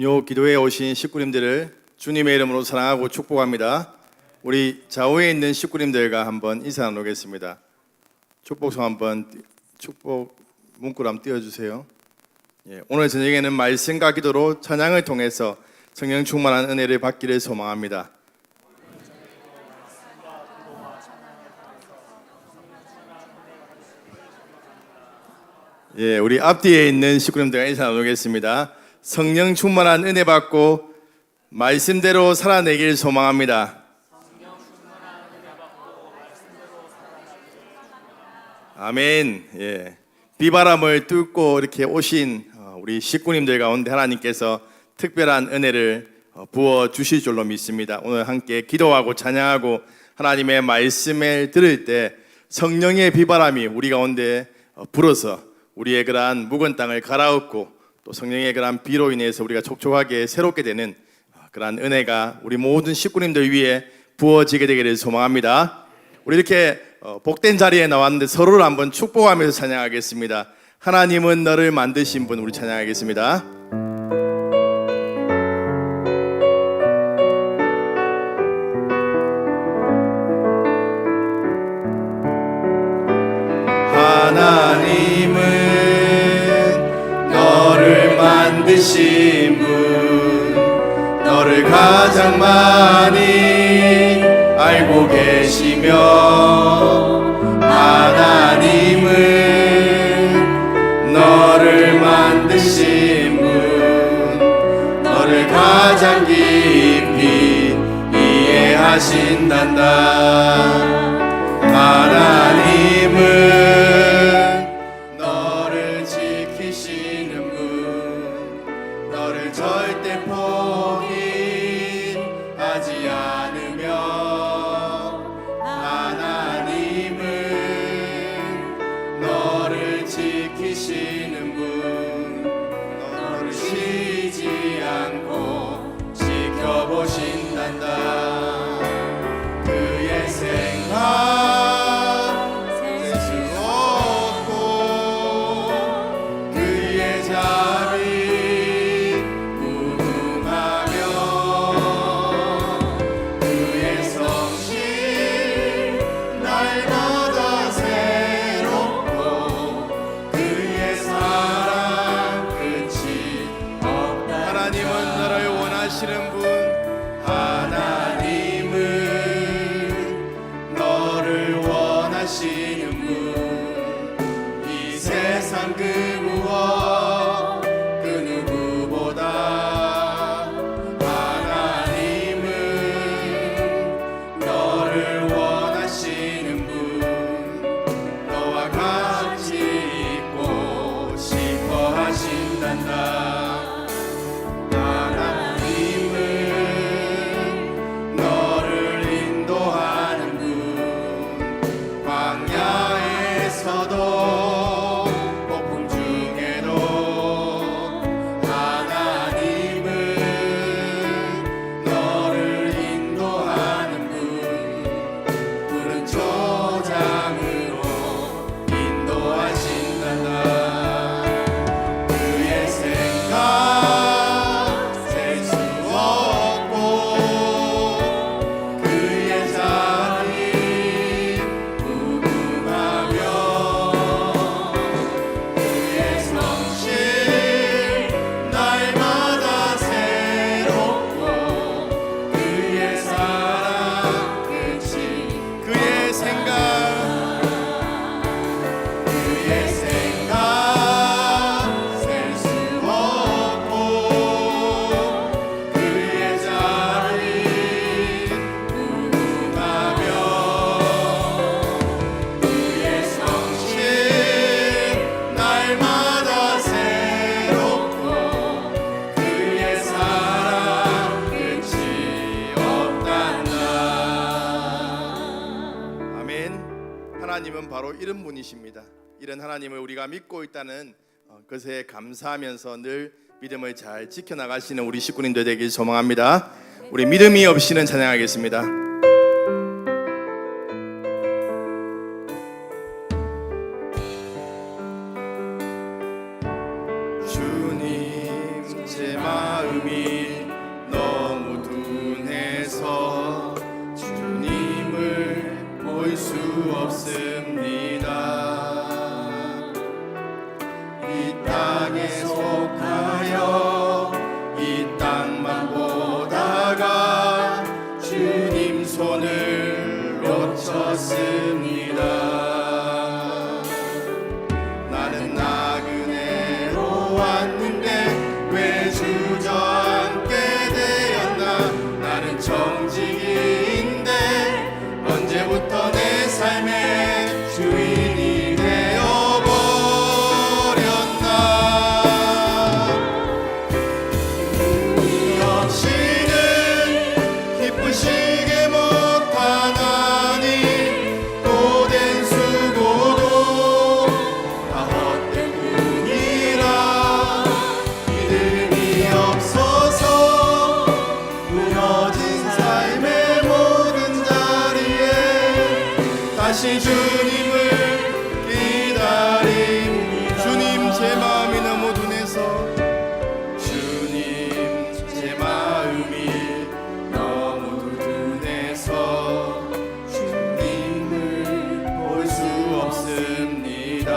금요 기도에 오신 식구님들을 주님의 이름으로 사랑하고 축복합니다. 우리 좌우에 있는 식구님들과 한번 인사 나누겠습니다. 축복성 한번 축복 문구를 한번 띄워주세요. 오늘 저녁에는 말씀과 기도로 찬양을 통해서 성령 충만한 은혜를 받기를 소망합니다. 우리 앞뒤에 있는 식구님들과 인사 나누겠습니다. 성령 충만한 은혜 받고 말씀대로 살아내길 소망합니다. 아멘. 비바람을 뚫고 이렇게 오신 우리 식구님들 가운데 하나님께서 특별한 은혜를 부어 주실 줄로 믿습니다. 오늘 함께 기도하고 찬양하고 하나님의 말씀을 들을 때 성령의 비바람이 우리 가운데 불어서 우리의 그러한 묵은 땅을 갈아엎고 또 성령의 그러한 비로 인해서 우리가 촉촉하게 새롭게 되는 그러한 은혜가 우리 모든 식구님들 위해 부어지게 되기를 소망합니다. 우리 이렇게 복된 자리에 나왔는데 서로를 한번 축복하면서 찬양하겠습니다. 하나님은 너를 만드신 분, 우리 찬양하겠습니다. 하나님은 너를 만드신 분, 너를 가장 많이 알고 계시며 하나님은 너를 만드신 분, 너를 가장 깊이 이해하신단다. 하나님은 너를 지키시는 분, 너를 절대 포기하지 않으며 하나님은 너를 지키시는 분, 너를 쉬지 않고 지켜보신단다. 그의 생각 하나님은 바로 이런 분이십니다. 이런 하나님을 우리가 믿고 있다는 것에 감사하면서 늘 믿음을 잘 지켜나가시는 우리 식구님들 되길 소망합니다. 우리 믿음이 없이는 찬양하겠습니다. 주님 제 마음이 없습니다. 이 땅에 속하여 이 땅만 보다가 주님 손을 놓쳤습니다. 나는 나그네로 왔는데 왜 주저앉게 되었나. 나는 정직인데 언제부터 내 삶의 주인이 되어버렸나. 이 없이는 기쁘시게 못하나니 고된 수고도 다 헛된 뿐이라. 믿음이 없어서 무너진 삶의 모든 자리에 다시 주님을 기다립니다. 주님 제 마음이 너무 둔해서, 주님 제 마음이 너무 둔해서 주님을 볼 수 없습니다.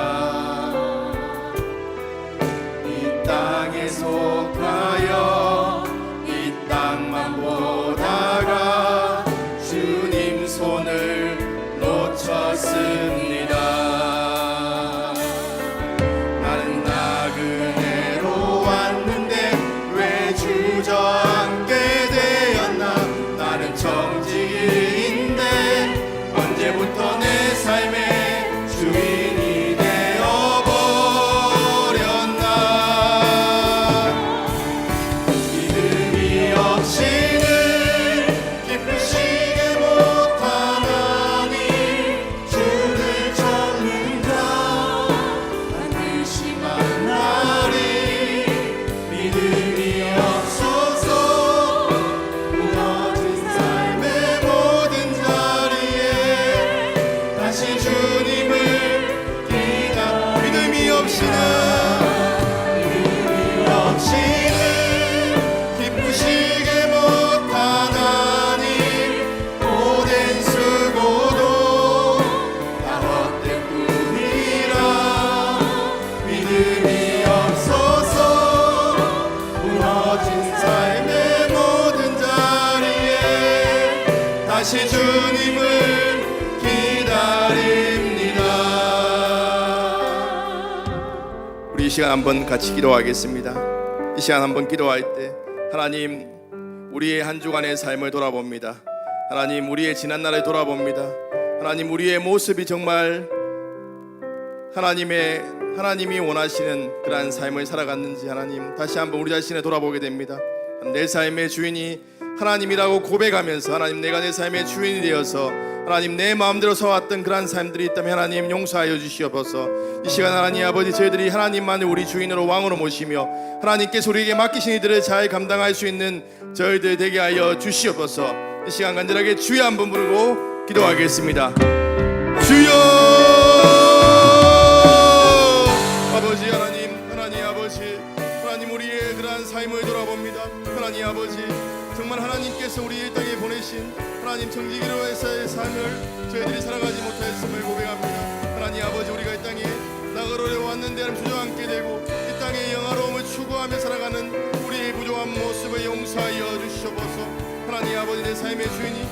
이 땅에 속하여 이 땅만 보다가 주님 손을 놓쳤습니다. 나는 나그네로 왔는데 왜 주저앉게 되었나. 나는 정직인데 언제부터 내 삶의 주인이 되어버렸나. 믿음이 없이는 기쁘시게 못하나니 주를 찾는 자 반드시 만나리. 믿음이 없어서 무너진 삶의 모든 자리에 다시 주님을 기다. 믿음이 없이는 기쁘시게 못하나니 고된 수고도 다 헛된 뿐이라. 믿음이 없어서 무너진 삶의 모든 자리에 다시 주님을 기다립니다. 우리 이 시간 한번 같이 기도하겠습니다. 이 시간 한번 기도할 때 하나님, 우리의 한 주간의 삶을 돌아봅니다. 하나님, 우리의 지난 날을 돌아봅니다. 하나님, 우리의 모습이 정말 하나님이 원하시는 그러한 삶을 살아갔는지 하나님 다시 한번 우리 자신을 돌아보게 됩니다. 내 삶의 주인이 하나님이라고 고백하면서 하나님, 내가 내 삶의 주인이 되어서 하나님 내 마음대로 서왔던 그러한 삶들이 있다면 하나님 용서하여 주시옵소서. 이 시간 하나님 아버지, 저희들이 하나님만을 우리 주인으로 왕으로 모시며 하나님께서 우리에게 맡기신 이들을 잘 감당할 수 있는 저희들 되게 하여 주시옵소서. 이 시간 간절하게 주여 한번 부르고 기도하겠습니다. 주여! 아버지 하나님 아버지, 하나님 우리의 그러한 삶을 돌아봅니다. 하나님 아버지, 정말 하나님께서 우리 이 땅에 보내신 하나님 정직으로서의 삶을 저희들이 살아가지 못하였음을 고백합니다. 하나님 아버지, 우리가 이 땅에 나그네로 왔는데 하나님 주저앉게 되고 이 땅의 영화로움을 추구하며 살아가는 우리의 부족한 모습을 용서하여 주시옵소서. 하나님 아버지, 내 삶의 주인이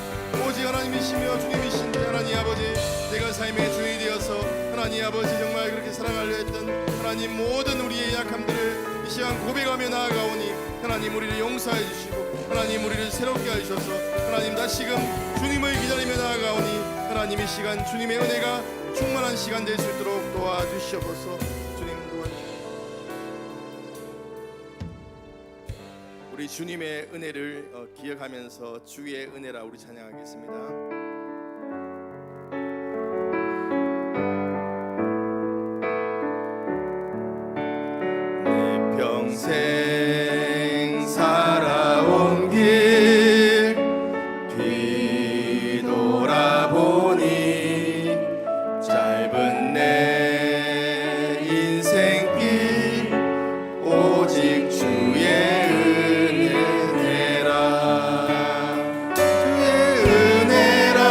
오직 하나님이시며 주님이신데 하나님 아버지, 내가 삶의 주인이 되어서 하나님 아버지 정말 그렇게 살아가려 했던 하나님 모든 우리의 약함들을 이 시간 고백하며 나아가오니 하나님 우리를 용서해 주시고 하나님 우리를 새롭게 하셔서 하나님 다시금 주님을 기다리며 나아가오니 하나님 이 시간 주님의 은혜가 충만한 시간 될 수 있도록 도와주시옵소서. 주님 도와주시옵소서. 우리 주님의 은혜를 기억하면서 주의 은혜라 우리 찬양하겠습니다. 내 평생 살아온 길 뒤돌아보니 짧은 내 인생길 오직 주의 은혜라. 주의 은혜라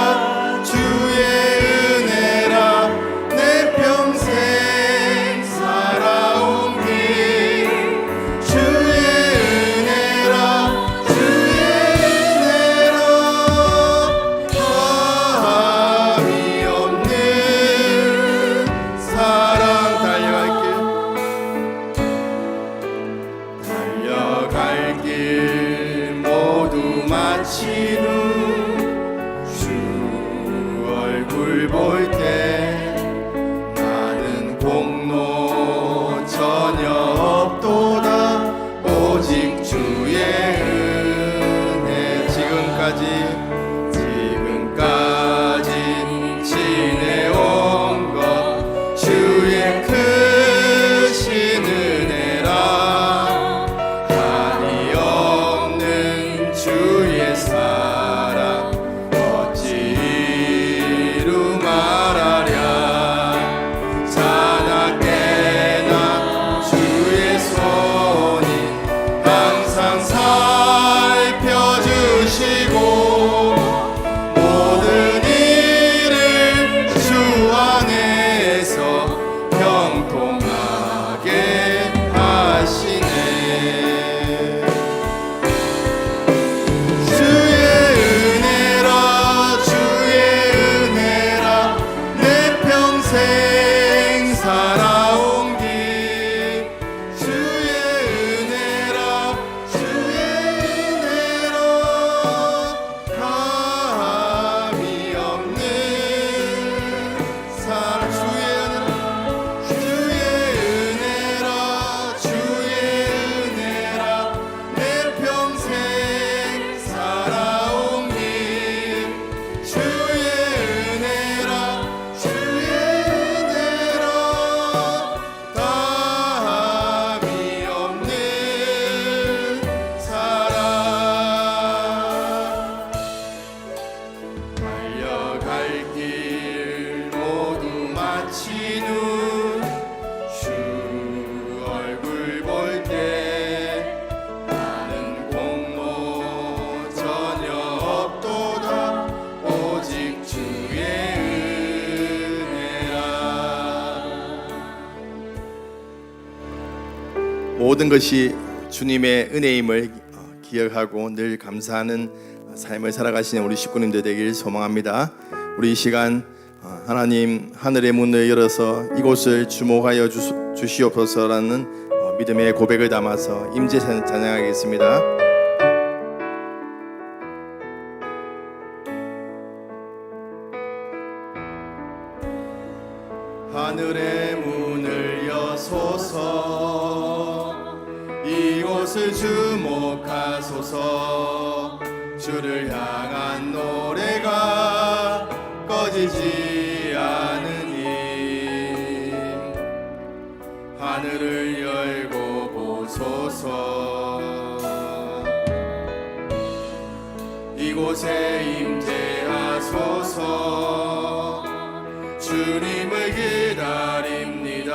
살아온 길 주의 은혜라 주의 은혜라 감이 없는 사랑 주의 은혜라 주의 은혜라 내 평생 살아온 길 주의 은혜라 주의 은혜라 담이 없는 사랑 달려갈 길 모두 마친 후 주 얼굴 볼 때 나는 공로 전혀 없도다 오직 주의 은혜라. 모든 것이 주님의 은혜임을 기억하고 늘 감사하는 삶을 살아가시는 우리 식구님들 되길 소망합니다. 우리 이 시간 하나님 하늘의 문을 열어서 이곳을 주목하여 주시옵소서라는 믿음의 고백을 담아서 임재 찬양하겠습니다. 하늘의 문을 여소서 이곳을 주목하소서 주를 향한 노래가 꺼지지 않으니 하늘을 열고 보소서 이곳에 임재하소서 주님을 기다립니다.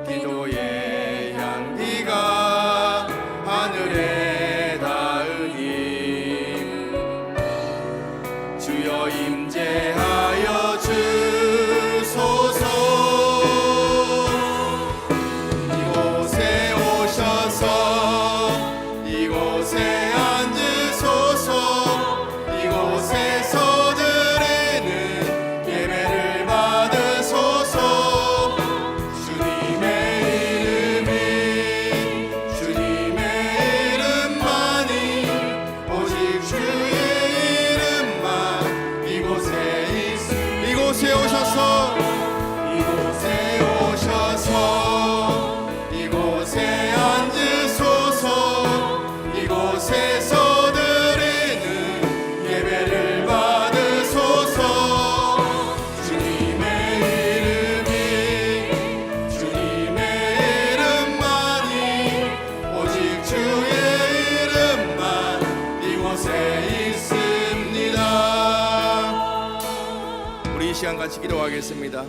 기도의 향기가 하늘에 닿으니 주여 임재하여 주소서 이곳에 오셔서 이곳에 앉으소서 이곳에서 드리는 예배를 받으소서 주님의 이름만이 오직 주의 이름만 이곳에 오셔서 이곳에 앉으소서 이곳에서 드리는 예배를 받으소서 주님의 이름만이 오직 주의 이름만 이곳에 있습니다. 우리 이 시간 같이 기도하겠습니다.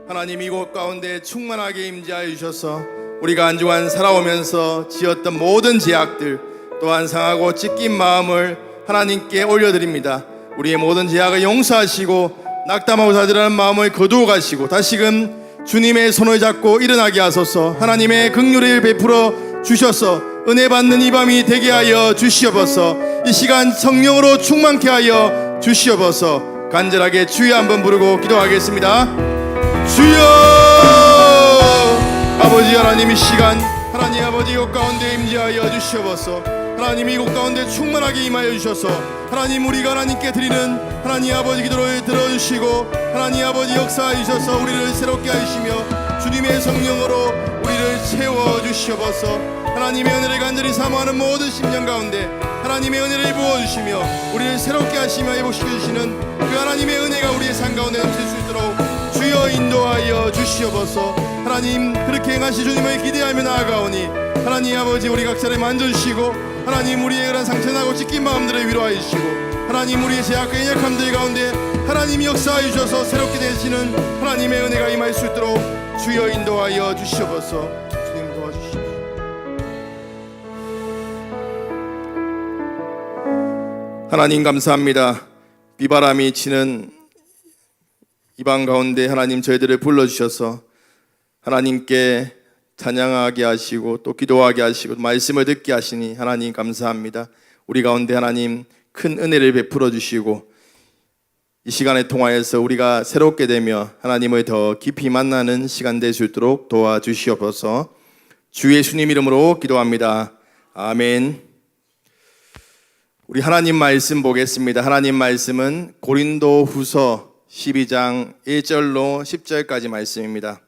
하나님 이곳 가운데 충만하게 임재하여 주셔서 우리가 한 주간 살아오면서 지었던 모든 제약들 또한 상하고 찢긴 마음을 하나님께 올려드립니다. 우리의 모든 제약을 용서하시고 낙담하고 사들하는 마음을 거두어 가시고 다시금 주님의 손을 잡고 일어나게 하소서. 하나님의 긍휼을 베풀어 주셔서 은혜 받는 이 밤이 되게 하여 주시옵소서. 이 시간 성령으로 충만케 하여 주시옵소서. 간절하게 주여 한번 부르고 기도하겠습니다. 주여 아버지 하나님 이 시간 하나님 아버지 이곳 가운데 임재하여 주시옵소서. 하나님 이곳 가운데 충만하게 임하여 주셔서 하나님 우리가 하나님께 드리는 하나님 아버지 기도를 들어주시고 하나님 아버지 역사해 주셔서 우리를 새롭게 하시며 주님의 성령으로 우리를 채워주시옵소서. 하나님의 은혜를 간절히 사모하는 모든 심령 가운데 하나님의 은혜를 부어주시며 우리를 새롭게 하시며 회복시켜주시는 그 하나님의 은혜가 우리의 삶 가운데 넘칠 수 있도록 주여 인도하여 주시옵소서. 하나님 그렇게 행하시 주님을 기대하며 나아가오니 하나님 아버지 우리 각자를 만져주시고 하나님 우리의 그런 상처나고 찢긴 마음들을 위로하여 주시고 하나님 우리의 제약과 연약함들 가운데 하나님이 역사하여 주셔서 새롭게 되시는 하나님의 은혜가 임할 수 있도록 주여 인도하여 주시옵소서. 주님 도와주시옵소서. 하나님 감사합니다. 비바람이 치는 이 방 가운데 하나님 저희들을 불러주셔서 하나님께 찬양하게 하시고 또 기도하게 하시고 말씀을 듣게 하시니 하나님 감사합니다. 우리 가운데 하나님 큰 은혜를 베풀어 주시고 이 시간을 통하여서 우리가 새롭게 되며 하나님을 더 깊이 만나는 시간 될 수 있도록 도와주시옵소서. 주 예수님 이름으로 기도합니다. 아멘. 우리 하나님 말씀 보겠습니다. 하나님 말씀은 고린도후서 12장 1절로 10절까지 말씀입니다.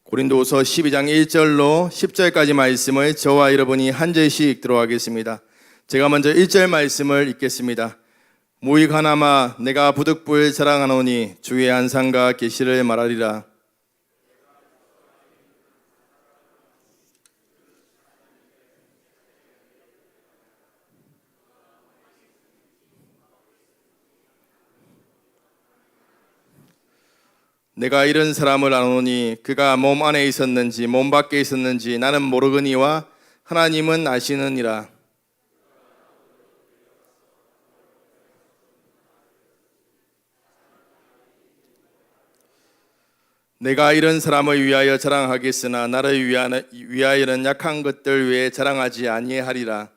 고린도후서 12장 1절로 10절까지 말씀을 저와 여러분이 한 절씩 들어가겠습니다. 제가 먼저 1절 말씀을 읽겠습니다. 무익하나마 내가 부득불 자랑하노니 주의 안상과 계시를 말하리라. 내가 이런 사람을 아노니 그가 몸 안에 있었는지 몸 밖에 있었는지 나는 모르거니와 하나님은 아시느니라. 내가 이런 사람을 위하여 자랑하겠으나 나를 위하여는 약한 것들 외에 자랑하지 아니하리라.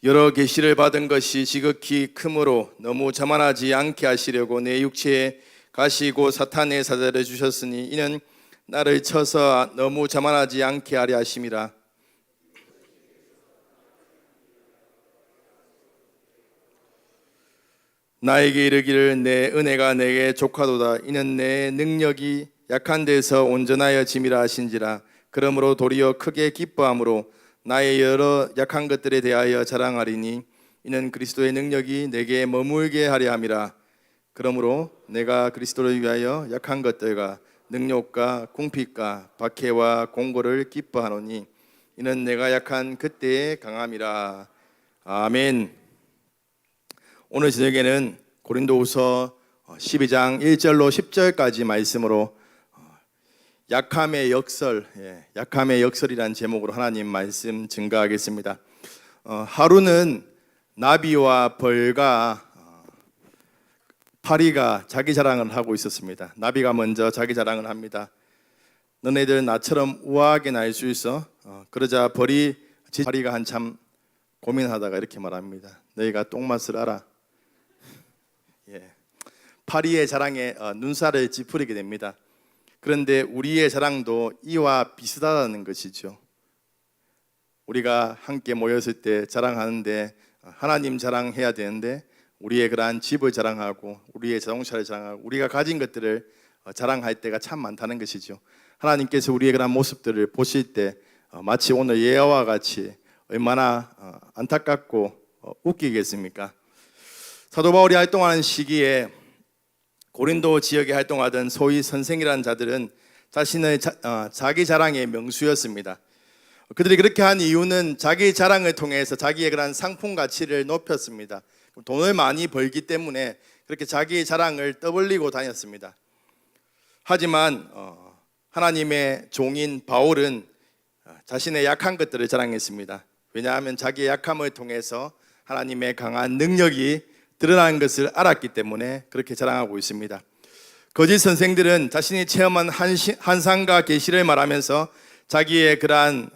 여러 계시를 받은 것이 지극히 크므로 너무 자만하지 않게 하시려고 내 육체에 가시고 사탄의 사자를 주셨으니 이는 나를 쳐서 너무 자만하지 않게 하려 하심이라. 나에게 이르기를 내 은혜가 내게 족하도다. 이는 내 능력이 약한 데서 온전하여 짐이라 하신지라. 그러므로 도리어 크게 기뻐함으로 나의 여러 약한 것들에 대하여 자랑하리니 이는 그리스도의 능력이 내게 머물게 하려 함이라. 그러므로 내가 그리스도를 위하여 약한 것들과 능력과 궁핍과 박해와 공고를 기뻐하노니 이는 내가 약한 그때의 강함이라. 아멘. 오늘 저녁에는 고린도후서 12장 1절로 10절까지 말씀으로 약함의 역설, 약함의 역설이라는 제목으로 하나님 말씀 증거하겠습니다. 하루는 나비와 벌과 파리가 자기 자랑을 하고 있었습니다. 나비가 먼저 자기 자랑을 합니다. 너네들 나처럼 우아하게 날 수 있어? 그러자 파리가 한참 고민하다가 이렇게 말합니다. 너희가 똥맛을 알아? 파리의 자랑에 눈살을 찌푸리게 됩니다. 그런데 우리의 자랑도 이와 비슷하다는 것이죠. 우리가 함께 모였을 때 자랑하는데 하나님 자랑해야 되는데 우리의 그러한 집을 자랑하고 우리의 자동차를 자랑하고 우리가 가진 것들을 자랑할 때가 참 많다는 것이죠. 하나님께서 우리의 그러한 모습들을 보실 때 마치 오늘 예화와 같이 얼마나 안타깝고 웃기겠습니까? 사도 바울이 활동하는 시기에 고린도 지역에 활동하던 소위 선생이라는 자들은 자신의 자기 자랑의 명수였습니다. 그들이 그렇게 한 이유는 자기 자랑을 통해서 자기의 그런 상품 가치를 높였습니다. 돈을 많이 벌기 때문에 그렇게 자기 자랑을 떠벌리고 다녔습니다. 하지만 하나님의 종인 바울은 자신의 약한 것들을 자랑했습니다. 왜냐하면 자기의 약함을 통해서 하나님의 강한 능력이 드러나는 것을 알았기 때문에 그렇게 자랑하고 있습니다. 거짓 선생들은 자신이 체험한 환상과 계시를 말하면서 자기의 그러한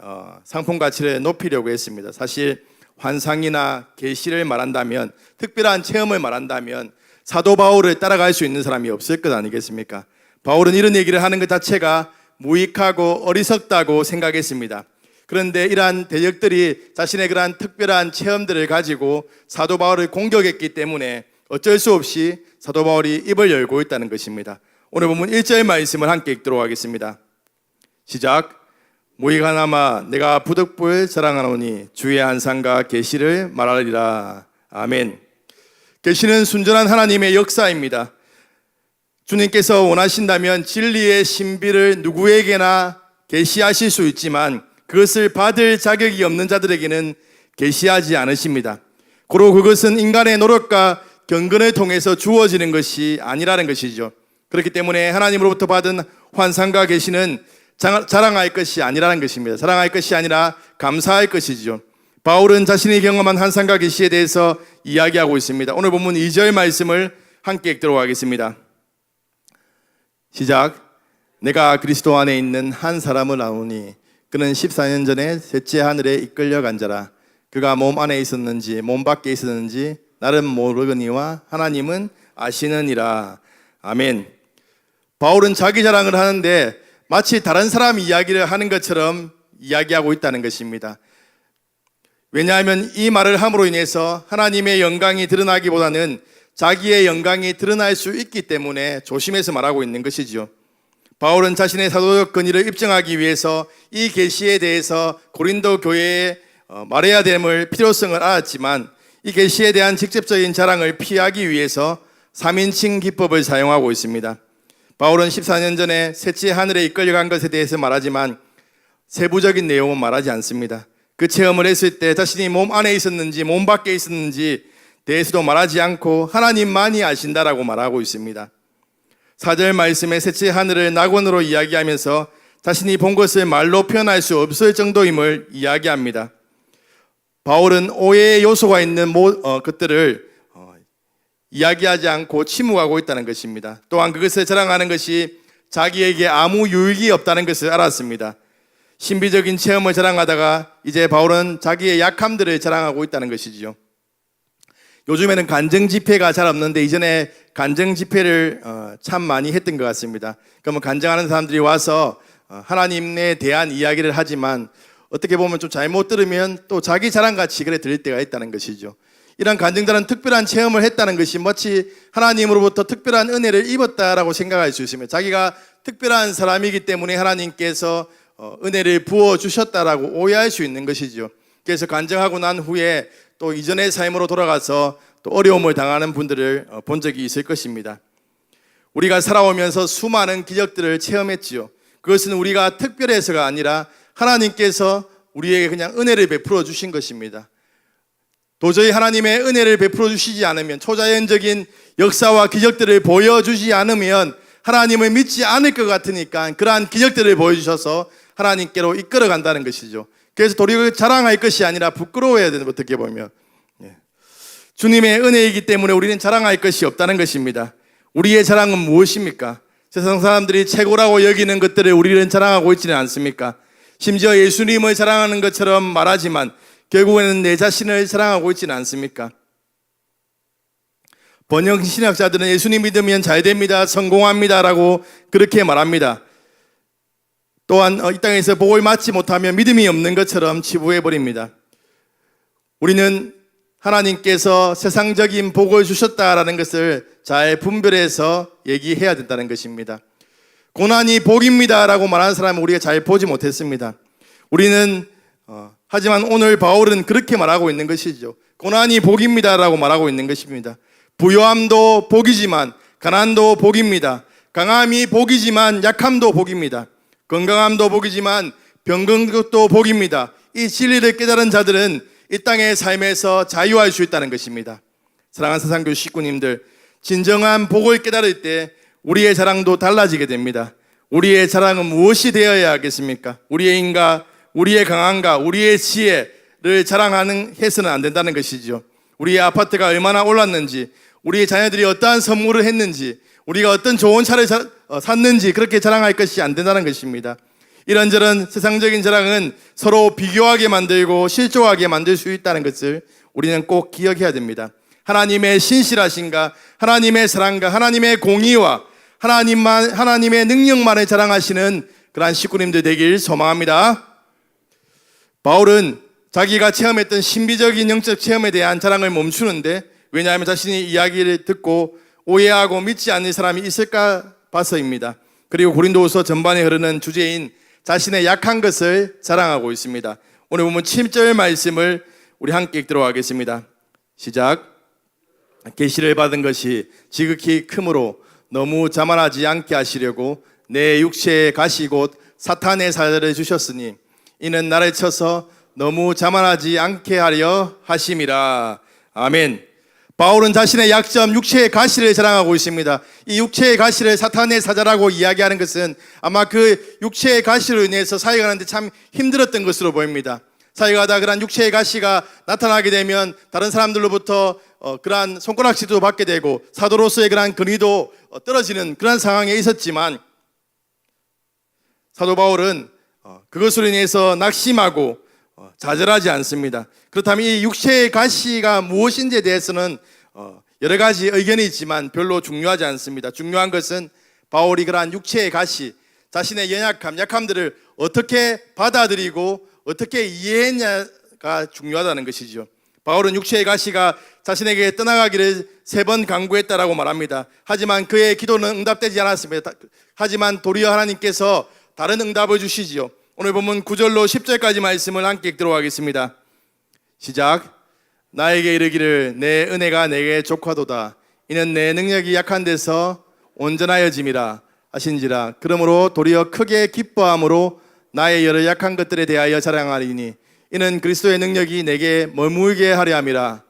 상품 가치를 높이려고 했습니다. 사실 환상이나 계시를 말한다면, 특별한 체험을 말한다면 사도 바울을 따라갈 수 있는 사람이 없을 것 아니겠습니까? 바울은 이런 얘기를 하는 것 자체가 무익하고 어리석다고 생각했습니다. 그런데 이러한 대적들이 자신의 그러한 특별한 체험들을 가지고 사도 바울을 공격했기 때문에 어쩔 수 없이 사도 바울이 입을 열고 있다는 것입니다. 오늘 본문 1절 말씀을 함께 읽도록 하겠습니다. 시작. 무익하나마 내가 부득불 자랑하노니 주의 안상과 계시를 말하리라. 아멘. 계시는 순전한 하나님의 역사입니다. 주님께서 원하신다면 진리의 신비를 누구에게나 계시하실 수 있지만 그것을 받을 자격이 없는 자들에게는 계시하지 않으십니다. 고로 그것은 인간의 노력과 경건을 통해서 주어지는 것이 아니라는 것이죠. 그렇기 때문에 하나님으로부터 받은 환상과 계시는 자랑할 것이 아니라는 것입니다. 자랑할 것이 아니라 감사할 것이죠. 바울은 자신이 경험한 환상과 계시에 대해서 이야기하고 있습니다. 오늘 본문 2절 말씀을 함께 읽도록 하겠습니다. 시작. 내가 그리스도 안에 있는 한 사람을 아노니 그는 14년 전에 셋째 하늘에 이끌려 간 자라. 그가 몸 안에 있었는지 몸 밖에 있었는지 나는 모르거니와 하나님은 아시느니라. 아멘. 바울은 자기 자랑을 하는데 마치 다른 사람 이야기를 하는 것처럼 이야기하고 있다는 것입니다. 왜냐하면 이 말을 함으로 인해서 하나님의 영광이 드러나기보다는 자기의 영광이 드러날 수 있기 때문에 조심해서 말하고 있는 것이죠. 바울은 자신의 사도적 권위를 입증하기 위해서 이 계시에 대해서 고린도 교회에 말해야 됨을 필요성을 알았지만 이 계시에 대한 직접적인 자랑을 피하기 위해서 3인칭 기법을 사용하고 있습니다. 바울은 14년 전에 셋째 하늘에 이끌려간 것에 대해서 말하지만 세부적인 내용은 말하지 않습니다. 그 체험을 했을 때 자신이 몸 안에 있었는지 몸 밖에 있었는지 대해서도 말하지 않고 하나님만이 아신다라고 말하고 있습니다. 4절 말씀에 셋째 하늘을 낙원으로 이야기하면서 자신이 본 것을 말로 표현할 수 없을 정도임을 이야기합니다. 바울은 오해의 요소가 있는 것들을 이야기하지 않고 침묵하고 있다는 것입니다. 또한 그것을 자랑하는 것이 자기에게 아무 유익이 없다는 것을 알았습니다. 신비적인 체험을 자랑하다가 이제 바울은 자기의 약함들을 자랑하고 있다는 것이지요. 요즘에는 간증 집회가 잘 없는데 이전에 간증 집회를 참 많이 했던 것 같습니다. 그러면 간증하는 사람들이 와서 하나님에 대한 이야기를 하지만 어떻게 보면 좀 잘못 들으면 또 자기 자랑같이 그래 들릴 때가 있다는 것이죠. 이런 간증자는 특별한 체험을 했다는 것이 마치 하나님으로부터 특별한 은혜를 입었다라고 생각할 수 있습니다. 자기가 특별한 사람이기 때문에 하나님께서 은혜를 부어주셨다라고 오해할 수 있는 것이죠. 그래서 간증하고 난 후에 또 이전의 삶으로 돌아가서 또 어려움을 당하는 분들을 본 적이 있을 것입니다. 우리가 살아오면서 수많은 기적들을 체험했지요. 그것은 우리가 특별해서가 아니라 하나님께서 우리에게 그냥 은혜를 베풀어 주신 것입니다. 도저히 하나님의 은혜를 베풀어 주시지 않으면, 초자연적인 역사와 기적들을 보여주지 않으면 하나님을 믿지 않을 것 같으니까 그러한 기적들을 보여주셔서 하나님께로 이끌어 간다는 것이죠. 그래서 도리어 자랑할 것이 아니라 부끄러워해야 되는, 어떻게 보면 주님의 은혜이기 때문에 우리는 자랑할 것이 없다는 것입니다. 우리의 자랑은 무엇입니까? 세상 사람들이 최고라고 여기는 것들을 우리는 자랑하고 있지는 않습니까? 심지어 예수님을 자랑하는 것처럼 말하지만 결국에는 내 자신을 자랑하고 있지는 않습니까? 번영 신학자들은 예수님 믿으면 잘 됩니다, 성공합니다 라고 그렇게 말합니다. 또한 이 땅에서 복을 받지 못하면 믿음이 없는 것처럼 치부해버립니다. 우리는 하나님께서 세상적인 복을 주셨다라는 것을 잘 분별해서 얘기해야 된다는 것입니다. 고난이 복입니다 라고 말하는 사람은 우리가 잘 보지 못했습니다. 우리는 하지만 오늘 바울은 그렇게 말하고 있는 것이죠. 고난이 복입니다 라고 말하고 있는 것입니다. 부요함도 복이지만 가난도 복입니다. 강함이 복이지만 약함도 복입니다. 건강함도 복이지만 병건것도 복입니다. 이 진리를 깨달은 자들은 이 땅의 삶에서 자유할 수 있다는 것입니다. 사랑하는 사상교회 식구님들, 진정한 복을 깨달을 때 우리의 자랑도 달라지게 됩니다. 우리의 자랑은 무엇이 되어야 하겠습니까? 우리의 인가, 우리의 강함과 우리의 지혜를 자랑하는 해서는 안 된다는 것이죠. 우리의 아파트가 얼마나 올랐는지, 우리의 자녀들이 어떠한 선물을 했는지, 우리가 어떤 좋은 차를 샀는지 그렇게 자랑할 것이 안 된다는 것입니다. 이런저런 세상적인 자랑은 서로 비교하게 만들고 실족하게 만들 수 있다는 것을 우리는 꼭 기억해야 됩니다. 하나님의 신실하신가, 하나님의 사랑과 하나님의 공의와 하나님의 능력만을 자랑하시는 그러한 식구님들 되길 소망합니다. 바울은 자기가 체험했던 신비적인 영적 체험에 대한 자랑을 멈추는데, 왜냐하면 자신이 이야기를 듣고 오해하고 믿지 않는 사람이 있을까 봐서입니다. 그리고 고린도후서 전반에 흐르는 주제인 자신의 약한 것을 자랑하고 있습니다. 오늘 보면 7절 말씀을 우리 함께 읽도록 하겠습니다. 시작. 계시를 받은 것이 지극히 크므로 너무 자만하지 않게 하시려고 내 육체의 가시 곧 사탄의 사자를 주셨으니 이는 나를 쳐서 너무 자만하지 않게 하려 하심이라. 아멘. 바울은 자신의 약점 육체의 가시를 자랑하고 있습니다. 이 육체의 가시를 사탄의 사자라고 이야기하는 것은 아마 그 육체의 가시로 인해서 살아가는데 참 힘들었던 것으로 보입니다. 사역하다 그러한 육체의 가시가 나타나게 되면 다른 사람들로부터 그러한 손가락질도 받게 되고 사도로서의 그러한 권위도 떨어지는 그러한 상황에 있었지만 사도 바울은 그것으로 인해서 낙심하고 좌절하지 않습니다. 그렇다면 이 육체의 가시가 무엇인지에 대해서는 여러 가지 의견이 있지만 별로 중요하지 않습니다. 중요한 것은 바울이 그러한 육체의 가시, 자신의 약함들을 어떻게 받아들이고 어떻게 이해했냐가 중요하다는 것이죠. 바울은 육체의 가시가 자신에게 떠나가기를 3번 강구했다라고 말합니다. 하지만 그의 기도는 응답되지 않았습니다. 하지만 도리어 하나님께서 다른 응답을 주시지요. 오늘 본문 9절로 10절까지 말씀을 함께 읽도록 하겠습니다. 시작. 나에게 이르기를 내 은혜가 내게 족하도다. 이는 내 능력이 약한 데서 온전하여짐이라 하신지라. 그러므로 도리어 크게 기뻐함으로 나의 여러 약한 것들에 대하여 자랑하리니 이는 그리스도의 능력이 내게 머물게 하려 함이라.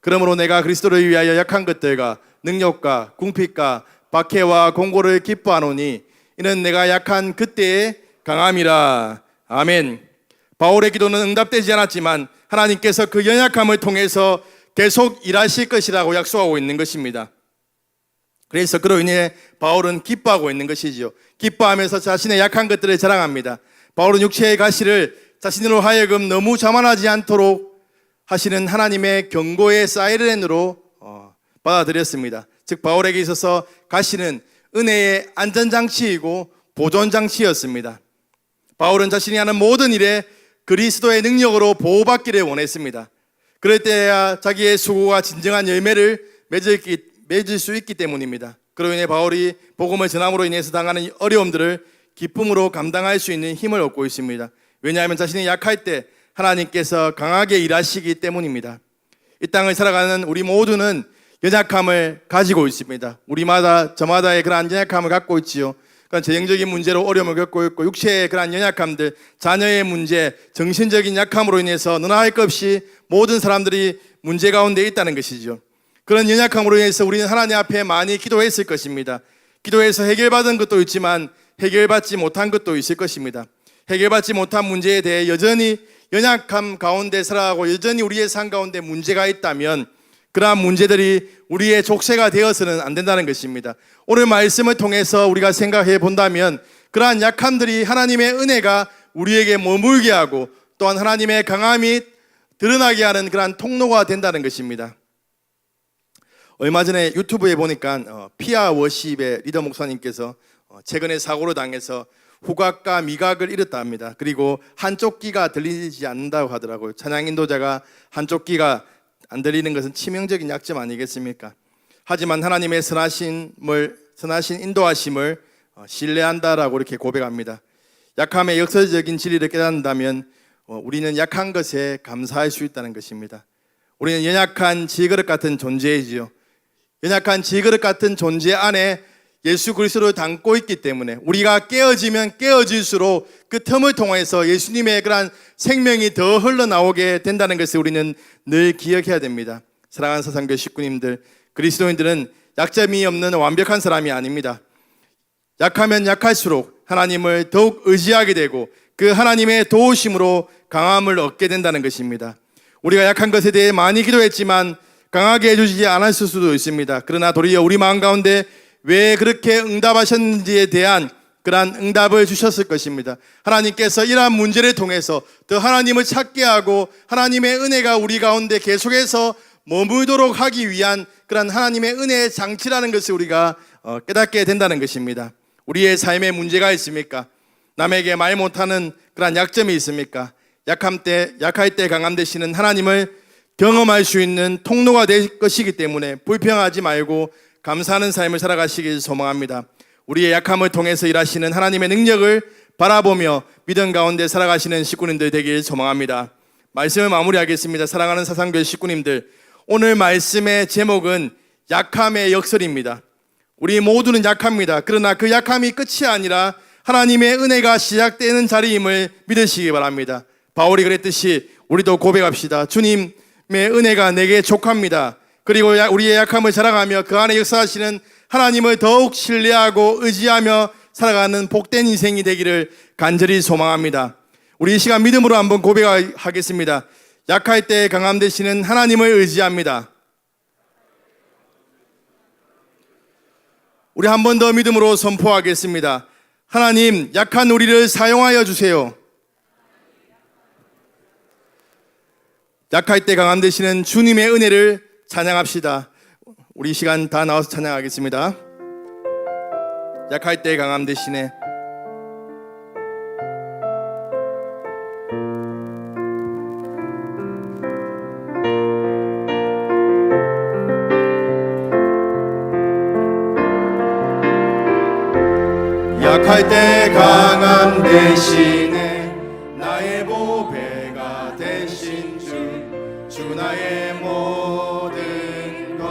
그러므로 내가 그리스도를 위하여 약한 것들과 능력과 궁핍과 박해와 공고를 기뻐하노니 이는 내가 약한 그때의 강함이라. 아멘. 바울의 기도는 응답되지 않았지만 하나님께서 그 연약함을 통해서 계속 일하실 것이라고 약속하고 있는 것입니다. 그래서 그로 인해 바울은 기뻐하고 있는 것이죠. 기뻐하면서 자신의 약한 것들을 자랑합니다. 바울은 육체의 가시를 자신으로 하여금 너무 자만하지 않도록 하시는 하나님의 경고의 사이렌으로 받아들였습니다. 즉 바울에게 있어서 가시는 은혜의 안전장치이고 보존장치였습니다. 바울은 자신이 하는 모든 일에 그리스도의 능력으로 보호받기를 원했습니다. 그럴 때야 자기의 수고가 진정한 열매를 맺을 수 있기 때문입니다. 그로 인해 바울이 복음을 전함으로 인해서 당하는 어려움들을 기쁨으로 감당할 수 있는 힘을 얻고 있습니다. 왜냐하면 자신이 약할 때 하나님께서 강하게 일하시기 때문입니다. 이 땅을 살아가는 우리 모두는 연약함을 가지고 있습니다. 우리마다 저마다의 그러한 연약함을 갖고 있지요. 그러니까 재정적인 문제로 어려움을 겪고 있고 육체의 그러한 연약함들, 자녀의 문제, 정신적인 약함으로 인해서 너나 할 것 없이 모든 사람들이 문제 가운데 있다는 것이죠. 그런 연약함으로 인해서 우리는 하나님 앞에 많이 기도했을 것입니다. 기도해서 해결받은 것도 있지만 해결받지 못한 것도 있을 것입니다. 해결받지 못한 문제에 대해 여전히 연약함 가운데 살아가고 여전히 우리의 삶 가운데 문제가 있다면 그러한 문제들이 우리의 족쇄가 되어서는 안 된다는 것입니다. 오늘 말씀을 통해서 우리가 생각해 본다면 그러한 약함들이 하나님의 은혜가 우리에게 머물게 하고 또한 하나님의 강함이 드러나게 하는 그러한 통로가 된다는 것입니다. 얼마 전에 유튜브에 보니까 피아 워십의 리더 목사님께서 최근에 사고로 당해서 후각과 미각을 잃었다 합니다. 그리고 한쪽 귀가 들리지 않는다고 하더라고요. 찬양 인도자가 한쪽 귀가 안 들리는 것은 치명적인 약점 아니겠습니까? 하지만 하나님의 선하신 인도하심을 신뢰한다라고 이렇게 고백합니다. 약함의 역사적인 진리를 깨닫는다면 우리는 약한 것에 감사할 수 있다는 것입니다. 우리는 연약한 질그릇 같은 존재이지요. 연약한 질그릇 같은 존재 안에 예수 그리스도를 담고 있기 때문에 우리가 깨어지면 깨어질수록 그 틈을 통해서 예수님의 그러한 생명이 더 흘러나오게 된다는 것을 우리는 늘 기억해야 됩니다. 사랑하는 사상교회 식구님들, 그리스도인들은 약점이 없는 완벽한 사람이 아닙니다. 약하면 약할수록 하나님을 더욱 의지하게 되고 그 하나님의 도우심으로 강함을 얻게 된다는 것입니다. 우리가 약한 것에 대해 많이 기도했지만 강하게 해주시지 않았을 수도 있습니다. 그러나 도리어 우리 마음 가운데 왜 그렇게 응답하셨는지에 대한 그러한 응답을 주셨을 것입니다. 하나님께서 이러한 문제를 통해서 더 하나님을 찾게 하고 하나님의 은혜가 우리 가운데 계속해서 머물도록 하기 위한 그러한 하나님의 은혜의 장치라는 것을 우리가 깨닫게 된다는 것입니다. 우리의 삶에 문제가 있습니까? 남에게 말 못하는 그러한 약점이 있습니까? 약할 때 강함 되시는 하나님을 경험할 수 있는 통로가 될 것이기 때문에 불평하지 말고 감사하는 삶을 살아가시길 소망합니다. 우리의 약함을 통해서 일하시는 하나님의 능력을 바라보며 믿음 가운데 살아가시는 식구님들 되길 소망합니다. 말씀을 마무리하겠습니다. 사랑하는 사상교회 식구님들, 오늘 말씀의 제목은 약함의 역설입니다. 우리 모두는 약합니다. 그러나 그 약함이 끝이 아니라 하나님의 은혜가 시작되는 자리임을 믿으시기 바랍니다. 바울이 그랬듯이 우리도 고백합시다. 주님의 은혜가 내게 족합니다. 그리고 우리의 약함을 자랑하며 그 안에 역사하시는 하나님을 더욱 신뢰하고 의지하며 살아가는 복된 인생이 되기를 간절히 소망합니다. 우리 이 시간 믿음으로 한번 고백하겠습니다. 약할 때 강함 되시는 하나님을 의지합니다. 우리 한 번 더 믿음으로 선포하겠습니다. 하나님, 약한 우리를 사용하여 주세요. 약할 때 강함 되시는 주님의 은혜를 찬양합시다. 우리 이 시간 다 나와서 찬양하겠습니다. 약할 때 강함 되시네. 약할 때 강함 되시네. 나의 보배가 되신 주 나의 모든 것.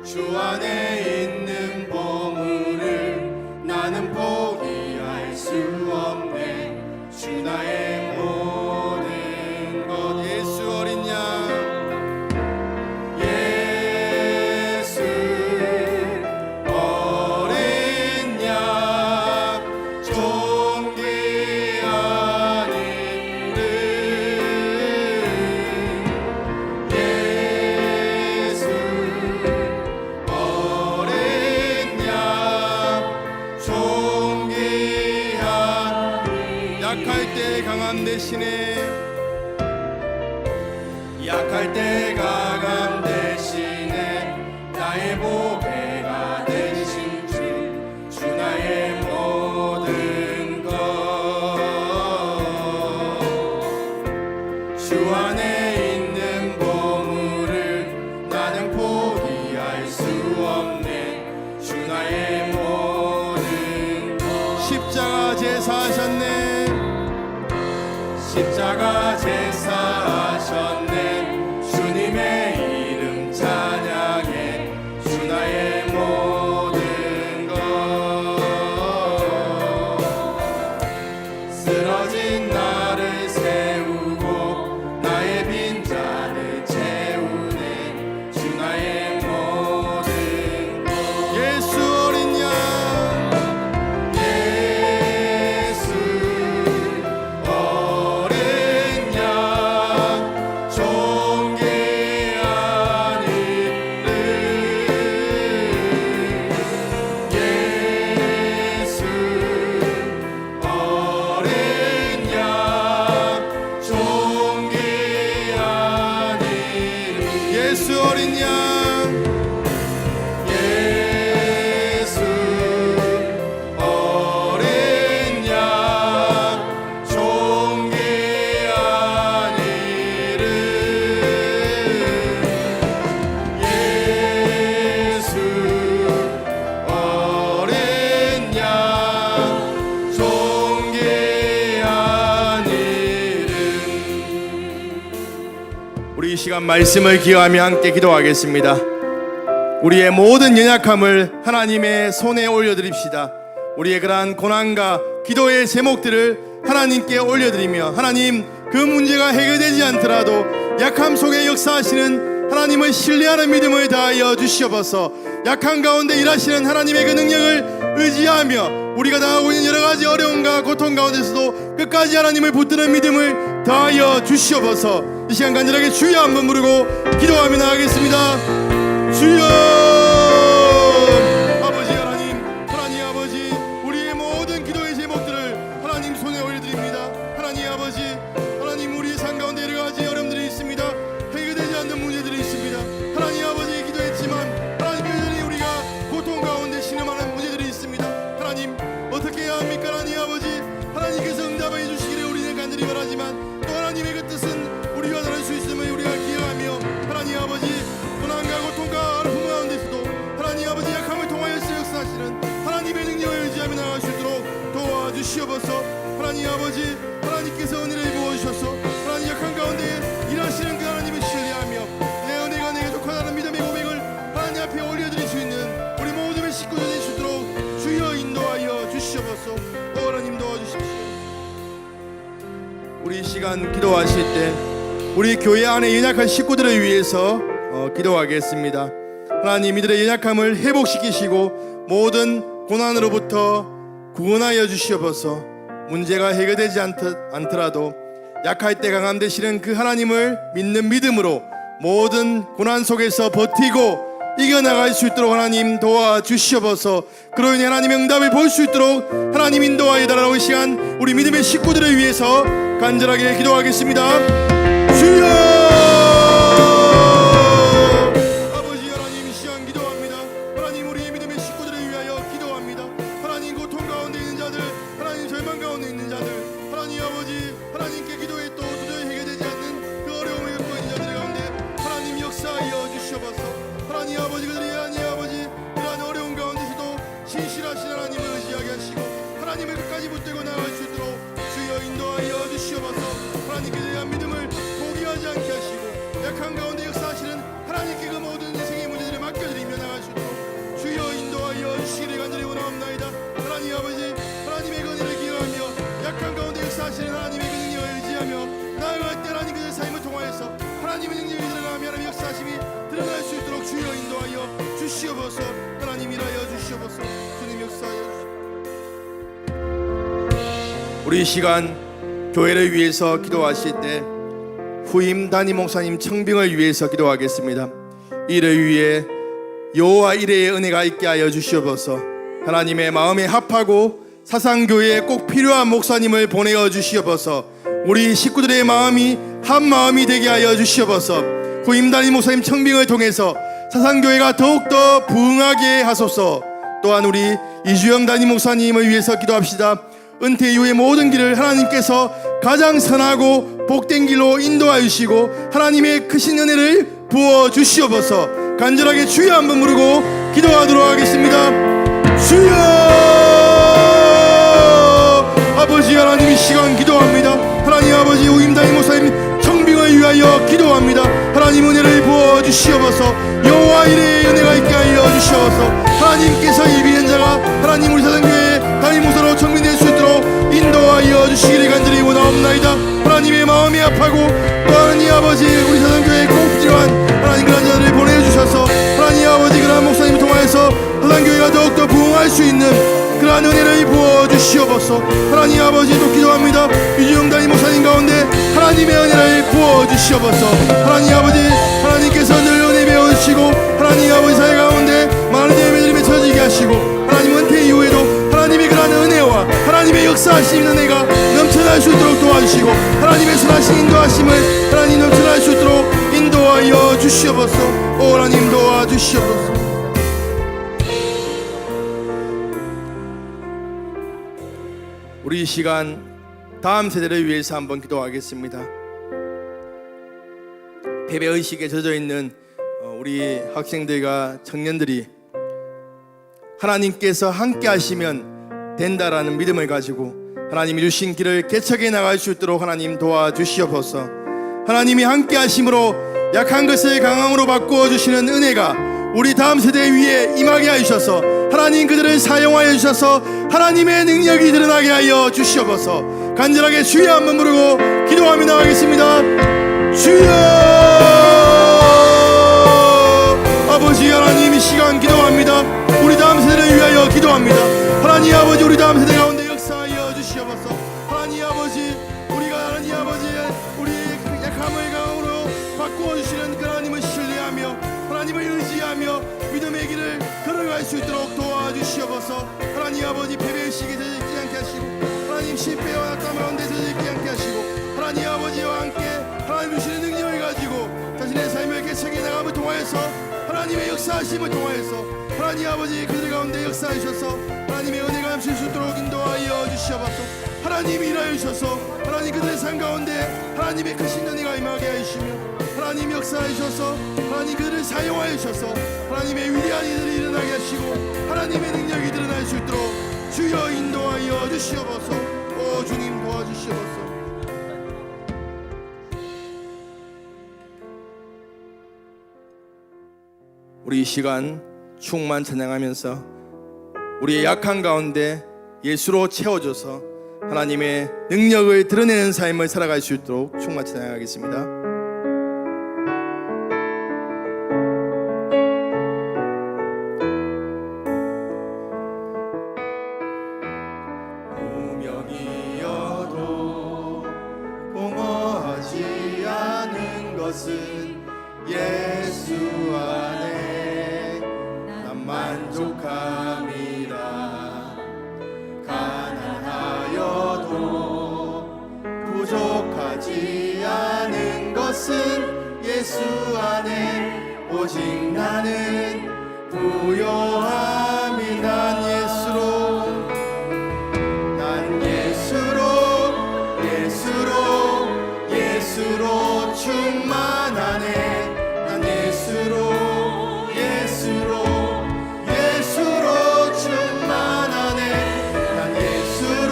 주 안에 있는 보물을 나는 포기할 수 없네. 주 나의 모든 것. 예수 어린 양, 약할 때 강함 되시네. 약할 때 강함 되시네. 나의 보배가 되신 주 나의 모든 것. 주 안에 있는 보물을 나는 포기할 수 없네. 주 나의 모든 것. 십자가 제사하셨네. 십자가 제사하셨네. 주님의 이름 찬양해. 주 나의 모든 것. 쓰러진 나를 세우고 나의 빈잔을 채우네. 주 나의 모든 것. 예수 어린 양, 예수 어린 양, 예수 어린 양, 존귀한 이름. 예수 어린 양, 존귀한 이름. 우리 이 시간 말씀을 기여하며 함께 기도하겠습니다. 우리의 모든 연약함을 하나님의 손에 올려드립시다. 우리의 그러한 고난과 기도의 제목들을 하나님께 올려드리며, 하나님, 그 문제가 해결되지 않더라도 약함 속에 역사하시는 하나님을 신뢰하는 믿음을 다하여 주시옵소서. 약한 가운데 일하시는 하나님의 그 능력을 의지하며 우리가 당하고 있는 여러 가지 어려움과 고통 가운데서도 끝까지 하나님을 붙드는 믿음을 다하여 주시옵소서. 이 시간 간절하게 주여 한번 부르고 기도하며 나가겠습니다. 주여. 아버지 하나님, 하나님 아버지, 우리의 모든 기도의 제목들을 하나님 손에 올려드립니다. 하나님 아버지, 하나님, 우리 삶 가운데 여러 가지 어려움들이 있습니다. 해결되지 않는 문제들이 있습니다. 하나님 아버지, 기도했지만 하나님 여전히 우리가 고통 가운데 신음하는 문제들이 있습니다. 하나님, 어떻게 해야 합니까? 하나님 아버지, 하나님께서 응답해 주시기를 우리는 간절히 바라지만 또 하나님의 그 뜻은 우리가 다를 수 있음을 우리가 기억하며, 하나님 아버지, 고난과 고통과 아픔 가운데서도 하나님 아버지 약함을 통하여서 역사하시는 하나님의 능력을 의지하며 나아갈 수 있도록 도와주시옵소서. 하나님 아버지, 하나님께서 은혜를 부어주셔서 하나님 약한 가운데 일하시는 그 하나님을 신뢰하며 내 은혜가 내게 속하다는 믿음의 고백을 하나님 앞에 올려드릴 수 있는 우리 모두의 식구들 될 수 있도록 주여 인도하여 주시옵소서. 하나님 도와주십시오. 우리 이 시간 기도하실 때 우리 교회 안에 연약한 식구들을 위해서 기도하겠습니다. 하나님, 이들의 연약함을 회복시키시고 모든 고난으로부터 구원하여 주시옵소서. 문제가 해결되지 않더라도 약할 때 강함 되시는 그 하나님을 믿는 믿음으로 모든 고난 속에서 버티고 이겨나갈 수 있도록 하나님 도와주시옵소서. 그로 인해 하나님의 응답을 볼 수 있도록 하나님 인도하여 달라는 시간, 우리 믿음의 식구들을 위해서 간절하게 기도하겠습니다. 주여! 아버지 하나님, 이 시간 기도합니다. 하나님, 우리의 믿음의 식구들을 위하여 기도합니다. 하나님, 고통 가운데 있는 자들, 하나님 절망 가운데 있는 자들, 하나님 아버지, 하나님께 기도해 또 도저히 해결되지 않는 그 어려움을 겪고 있는 자들 가운데 하나님 역사하여 주시옵소서. 하나님 아버지, 그들이 하나님 아버지 이러한 어려운 가운데서도 신실하신 하나님을 의지하게 하시고 하나님을 끝까지 붙들고 나아갈 수 있도록 주여 인도하여 주시옵소서. 하나님께 대한 믿음을 포기하지 않게 하시고 약한 가운데 역사하시는 하나님께 그 모든 인생의 문제들을 맡겨드리며 나아갈 수 있도록 주여 인도하여 주시기를 간절히 원하옵나이다. 하나님 아버지, 하나님의 은혜를 기여하며 약한 가운데 역사하시는 하나님의 그 능력을 의지하며 나아갈 때 하나님 그들의 삶을 통하여서 하나님의 능력이 드러나며 하나님의 역사하심이 드러날 수 있도록 주여 인도하여 주시옵소서. 하나님 일하여 주시옵소서. 주님 역사하여 주시옵소서. 우리 이 시간 교회를 위해서 기도하실 때 후임 담임 목사님 청빙을 위해서 기도하겠습니다. 이를 위해 여호와 이레의 은혜가 있게 하여 주시옵소서. 하나님의 마음에 합하고 사상교회에 꼭 필요한 목사님을 보내어 주시옵소서. 우리 식구들의 마음이 한 마음이 되게 하여 주시옵소서. 후임 담임 목사님 청빙을 통해서 사상교회가 더욱더 부흥하게 하소서. 또한 우리 이주영 담임 목사님을 위해서 기도합시다. 은퇴 이후의 모든 길을 하나님께서 가장 선하고 복된 길로 인도하여 주시고 하나님의 크신 은혜를 부어 주시옵소서. 간절하게 주여 한번 부르고 기도하도록 하겠습니다. 주여! 아버지 하나님, 이 시간 기도합니다. 하나님 아버지, 후임 담임 목사님 청빙을 위하여 기도합니다. 하나님 은혜를 부어 주시옵소서. 여호와 이레의 은혜가 있게 하여 주시옵소서. 하나님께서 예비한 자가 하나님 우리 사상교회 담임 목사로 청빙될 수 있도록 인도하여 주시기를 간절히 원하옵나이다. 하나님의 마음이 아파고 또 하나님 아버지 우리 사상교회에 꼭 필요한 하나님 그런 자들을 보내주셔서 하나님 아버지 그러한 목사님을 통하여서 사상교회가 더욱더 부흥할 수 있는 그러한 은혜를 부어주시옵소서. 하나님 아버지 또 기도합니다. 이주영 담임 목사님 가운데 하나님의 은혜를 부어주시옵소서. 하나님 아버지, 하나님께서 늘 은혜 배워주시고 하나님 아버지 사회 가운데 많은 예배들이 맺혀지게 하시고 하나님 은퇴 이후에도 하나님의 그러한 은혜와 하나님의 역사하시는 은혜가 넘쳐날 수 있도록 도와주시고 하나님의 선하신 인도하심을 하나님 넘쳐날 수 있도록 인도하여 주시옵소서. 오 하나님 도와주시옵소서. 우리 이 시간 다음 세대를 위해서 한번 기도하겠습니다. 패배의식에 젖어있는 우리 학생들과 청년들이 하나님께서 함께 하시면 된다라는 믿음을 가지고 하나님이 주신 길을 개척해 나갈 수 있도록 하나님 도와주시옵소서. 하나님이 함께 하심으로 약한 것을 강함으로 바꾸어 주시는 은혜가 우리 다음 세대 위에 임하게 하셔서 하나님 그들을 사용하여 주셔서 하나님의 능력이 드러나게 하여 주시옵소서. 간절하게 주여 한번 부르고 기도하며 나가겠습니다. 주여! 아버지 하나님, 이 시간 기도합니다. 우리 다음 세대를 위하여 기도합니다. 하나님 아버지, 우리 다음 세대 가운데 역사하여 주시옵소서. 하나님 아버지, 우리가 하나님 아버지 우리 약함을 강함으로 바꾸어 주시는 그 하나님을 신뢰하며 하나님을 의지하며 믿음의 길을 걸어갈 수 있도록 도와주시옵소서. 하나님 아버지, 패배의식에 젖어있지 않게 하시고 하나님 실패와 낙담 가운데 젖어있지 않게 하시고 하나님 아버지와 함께 하나님 주시는 능력을 가지고 자신의 삶을 개척해 나감을 통하여서 하나님의 역사하심을 통하여서 하나님 아버지 그들 가운데 역사하셔서 하나님의 은혜가 넘칠 수 있도록 인도하여 주시옵소서. 하나님이 일하여 주셔서 하나님 그들의 삶 가운데 하나님의 크신 은혜가 임하게 하시며 하나님 역사하셔서 하나님 그들을 사용하여 주셔서 하나님의 위대한 일들이 일어나게 하시고 하나님의 능력이 드러날 수 있도록 주여 인도하여 주시옵소서. 오 주님 도와주시옵소서. 우리 이 시간 충만 찬양하면서 우리의 약한 가운데 예수로 채워줘서 하나님의 능력을 드러내는 삶을 살아갈 수 있도록 충만 찬양하겠습니다. 예수 안에 난 만족함이라. 가난하여도 부족하지 않은 것은 예수 안에 오직 나는 부요함이. 난 예수로 충만하네. 난 예수로 충만하네. 난 예수로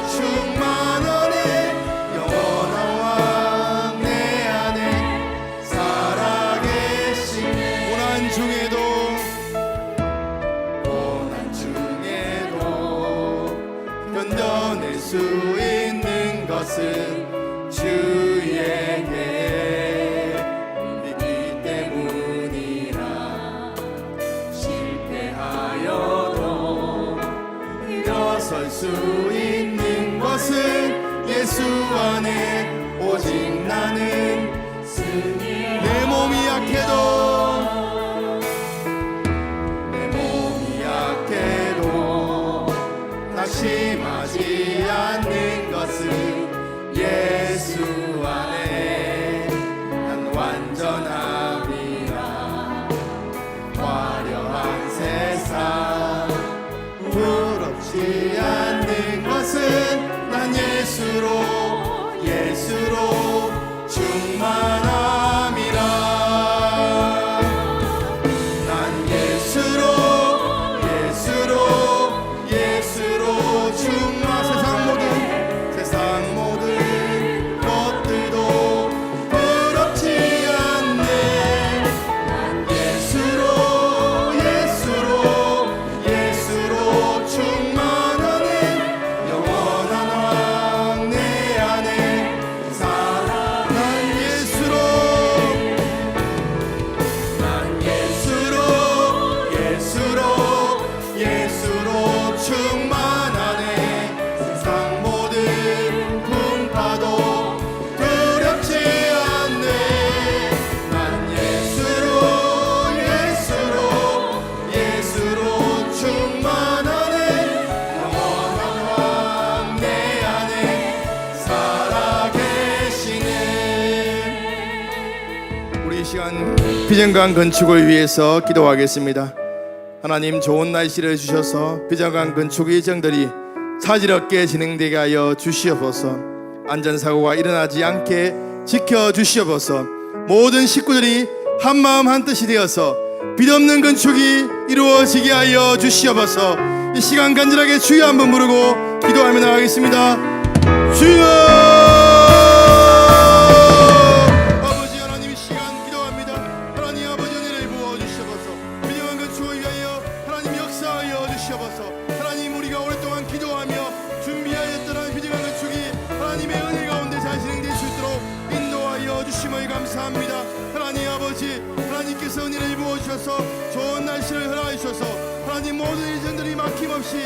충만하네. 영원한 왕 내 안에 살아계신. 고난 중에도 견뎌낼 수 있는 것은 주에게 믿기 때문이라. 실패하여도 일어설 수 있는 것은 예수 안에 오직 나는 승리. 내 몸이 약해도 낙심하지 않는 것은 예수 안에 난 완전함이라. 화려한 세상 부럽지 않는 것은 난 예수로 충만함이라. 난 예수로 충만. 세상 모든 것들도 부럽지 않네. 난 예수로 충만하네. 영원한 왕 내 안에 살아. 난 예수로 충만하네. 세상 모든 풍파도 두렵지 않네. 난 예수로 충만하네. 영원한 왕 내 안에 살아계시네. 우리 이 시간 비전강 건축을 위해서 기도하겠습니다. 하나님, 좋은 날씨를 주셔서 비전강 건축 예정들이 차질없게 진행되게 하여 주시옵소서. 안전사고가 일어나지 않게 지켜주시옵소서. 모든 식구들이 한마음 한뜻이 되어서 빛없는 건축이 이루어지게 하여 주시옵소서. 이 시간 간절하게 주여 한번 부르고 기도하며 나가겠습니다. 주여! 아버지 하나님, 이 시간 기도합니다. 하나님 아버지 은혜를 부어주시옵소서. 비전강 건축을 위하여 하나님 역사하여 주시옵소서. 하나님, 우리가 오랫동안 기도하며 준비하였던 비전강 건축이 하나님의 은혜 가운데 잘 진행될 수 있도록 인도하여 주심을 감사합니다. 하나님 아버지, 하나님께서 은혜를 부어주셔서 좋은 날씨를 허락하셔서 하나님 모든 일정들이 막힘없이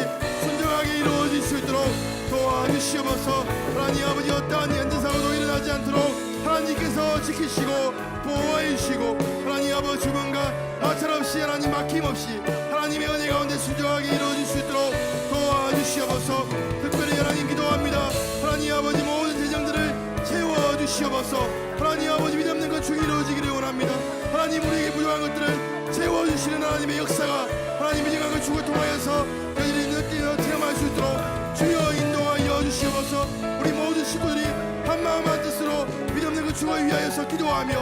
순종하게 이루어질 수 있도록 도와주시옵소서. 하나님 아버지, 어떠한 안전사고도 일어나지 않도록 하나님께서 지키시고 보호해 주시고 하나님 아버지, 주문과 마찰 없이 하나님 막힘없이 하나님의 은혜 가운데 순종하게 이루어질 수 있도록 도와주시옵소서. 특별히 하나님 기도합니다. 하나님 아버지, 모든 재정들을 채워주시옵소서. 하나님 아버지, 믿음는 건축이 이루어지기를 원합니다. 하나님, 우리에게 부족한 것들을 채워주시는 하나님의 역사가 하나님 비전강 건축을 통하여서 여전히 느끼며 체험할 수 있도록 주여 인도하여 주시옵소서. 우리 모든 식구들이 한마음 한뜻으로 믿음는 건축을 위하여서 기도하며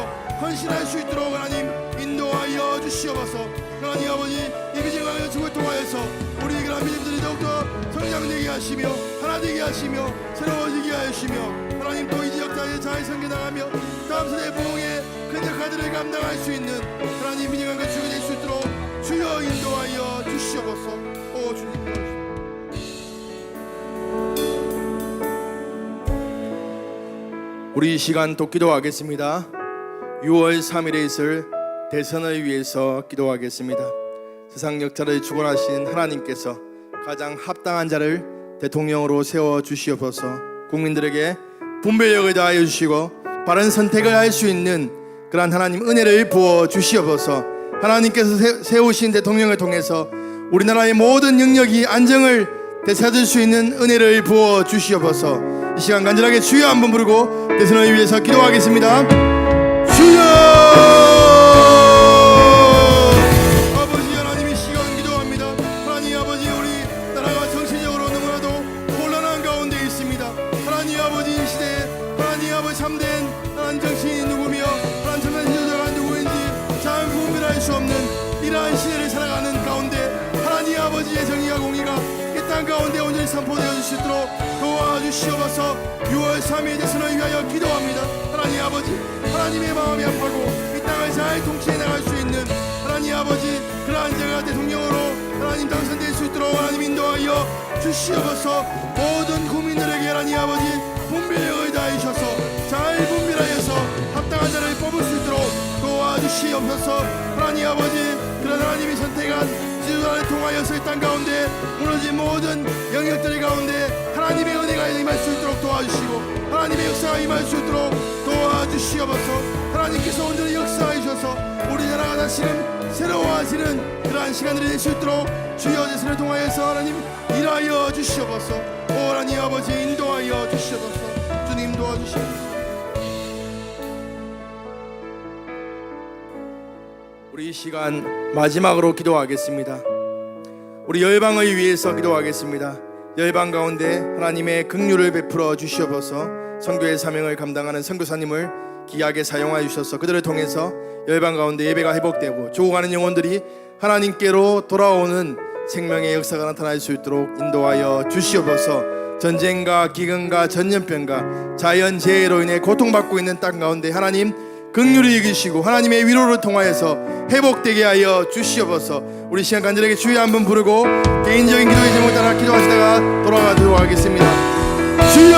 헌신할 수 있도록 하나님 인도하여 주시옵소서. 하나님 아버지, 이 비전강 건축을 통하여서 우리의 그런 믿음들이 더욱더 성장되게 하시며 하나 되게 하시며 새로워지게 하시며 하나님, 또 이 지역사회에 잘 섬겨나가며 다음 세대 부흥의 큰 역할들을 감당할 수 있는 하나님 비전강 건축이 될 수 있도록 주여 인도하여 주시옵소서. 오 주님, 우리 이 시간 또 기도하겠습니다. 6월 3일에 있을 대선을 위해서 기도하겠습니다. 세상 역사를 주관하신 하나님께서 가장 합당한 자를 대통령으로 세워 주시옵소서. 국민들에게 분별력을 다하여 주시고 바른 선택을 할 수 있는 그러한 하나님 은혜를 부어 주시옵소서. 하나님께서 세우신 대통령을 통해서 우리나라의 모든 영역이 안정을 되찾을 수 있는 은혜를 부어 주시옵소서. 이 시간 간절하게 주여 한번 부르고 대선을 위해서 기도하겠습니다. 주여! 아버지 하나님, 이 시간 기도합니다. 하나님 아버지, 우리 나라가 정치적으로 너무나도 곤란한 가운데 있습니다. 하나님 아버지, 이 시대에 하나님 아버지 참된 하나님 정치인이 누구며 하나님 참된 지도자가 누구인지 잘 분별할 수 없는 이러한 시대를 살아가는 가운데 하나님 아버지의 정의와 공의가 이 땅 가운데 온전히 선포되어 줄 수 있도록 도와주시옵소서. 6월 3일 대선을 위하여 기도합니다. 하나님 아버지, 하나님의 마음이 아파고 이 땅을 잘 통치해 나갈 수 있는 하나님 아버지, 그러한 제가 대통령으로 하나님 당선될 수 있도록 하나님 인도하여 주시옵소서. 모든 국민들에게 하나님 아버지 분별력을 다하셔서 잘 분별하여서 합당한 자를 뽑을 수 있도록 도와주시옵소서. 하나님 아버지, 그런 하나님이 선택한 지도자를 통하여서 이 땅 가운데 무너진 모든 영역들 가운데 하나님의 은혜가 임할 수 있도록 도와주시고 하나님의 역사가 임할 수 있도록 도와주시옵소서. 하나님께서 온전히 역사해 주셔서 우리나라가 다시금 새로워지는 그러한 시간들이 될 수 있도록 주여 대선을 통하여서 하나님 일하여 주시옵소서. 오 하나님 아버지, 인도하여 주시옵소서. 주님 도와주시옵소서. 우리 이 시간 마지막으로 기도하겠습니다. 우리 열방을 위해서 기도하겠습니다. 열방 가운데 하나님의 긍휼을 베풀어 주시옵소서. 선교의 사명을 감당하는 선교사님을 귀하게 사용하여 주셔서 그들을 통해서 열방 가운데 예배가 회복되고 죽어가는 영혼들이 하나님께로 돌아오는 생명의 역사가 나타날 수 있도록 인도하여 주시옵소서. 전쟁과 기근과 전염병과 자연재해로 인해 고통받고 있는 땅 가운데 하나님 긍휼히 여기시고 하나님의 위로를 통하여서 회복되게 하여 주시옵소서. 우리 시간 간절하게 주여 한번 부르고 개인적인 기도의 제목 따라 기도하시다가 돌아가도록 하겠습니다. 주여!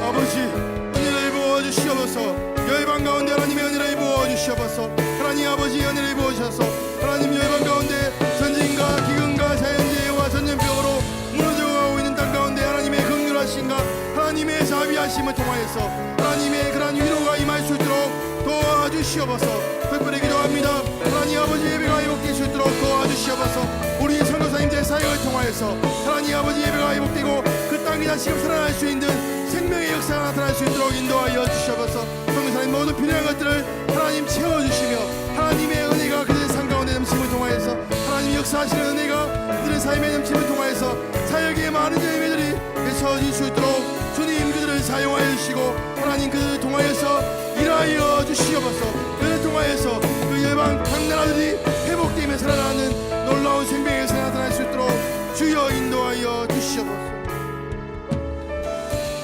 아버지, 은혜를 부어 주시옵소서. 열방 가운데 하나님의 은혜를 부어 주시옵소서. 하나님 아버지, 은혜를 부어 주셔서 하나님 열방 가운데 전쟁과 기근과 자연재해와 전염병으로 무너져가고 있는 땅 가운데 하나님의 긍휼하심과 하나님의 자비하심을 통하여서 하나님의 그러한 위로가 임할 수 있도록 도와주시옵소서. 특별히 기도합니다. 하나님 아버지, 예배가 회복될 수 있도록 도와주시옵소서. 우리 선교사님들의 사역을 통하여서 하나님 아버지 예배가 회복되고 그 땅이 다시금 살아날 수 있는 생명의 역사가 나타날 수 있도록 인도하여 주시옵소서. 선교사님 모든 필요한 것들을 하나님 채워주시며 하나님의 은혜가 그들의 삶 가운데 넘침을 통하여서 하나님 역사하시는 은혜가 그들의 삶의 넘침을 통하여서 사역의 많은 예배들이 펼쳐질 수 있도록 주님 그들을 사용하여 주시고 하나님 그들을 통하여서 일하여 주시옵소서. 그들을 통하여서 그 열방